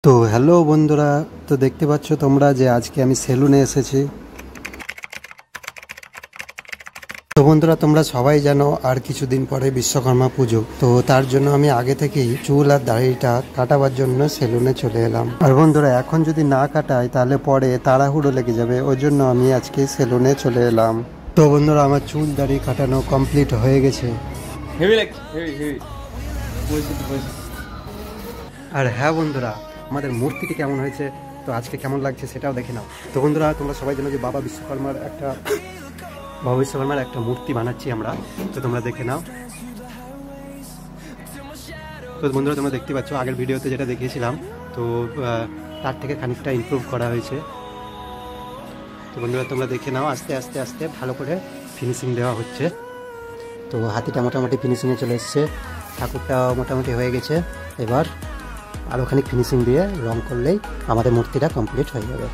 তো হ্যালো বন্ধুরা, তো দেখতে পাচ্ছ তোমরা যে আজকে আমি সেলুনে এসেছি। তো বন্ধুরা, তোমরা সবাই জানো আর কিছুদিন পরে বিশ্বকর্মা পুজো। তো তার জন্য আমি আগে থেকেই চুল আর দাড়িটা কাটাবার জন্য সেলুনে চলে এলাম। আর বন্ধুরা, এখন যদি না কাটাই তাহলে পরে তাড়াহুড়ো লেগে যাবে, ওই জন্য আমি আজকে সেলুনে চলে এলাম। তো বন্ধুরা, আমার চুল দাড়ি কাটানো কমপ্লিট হয়ে গেছে। আর হ্যাঁ বন্ধুরা, আমাদের মূর্তিটি কেমন হয়েছে, তো আজকে কেমন লাগছে সেটাও দেখে নাও। তো বন্ধুরা, তোমরা সবাই জানো যে বাবা বিশ্বকর্মার একটা মূর্তি বানাচ্ছি আমরা, তো তোমরা দেখে নাও। তো বন্ধুরা, তোমরা দেখতে পাচ্ছ আগের ভিডিওতে যেটা দেখিয়েছিলাম, তো তার থেকে খানিকটা ইমপ্রুভ করা হয়েছে। তো বন্ধুরা, তোমরা দেখে নাও, আস্তে আস্তে আস্তে ভালো করে ফিনিশিং দেওয়া হচ্ছে। তো হাতিটা মোটামুটি ফিনিশিংয়ে চলে এসছে, ঠাকুরটা মোটামুটি হয়ে গেছে। এবার আরও খানিক ফিনিশিং দিয়ে রং করলেই আমাদের মূর্তিটা কমপ্লিট হয়ে যাবে।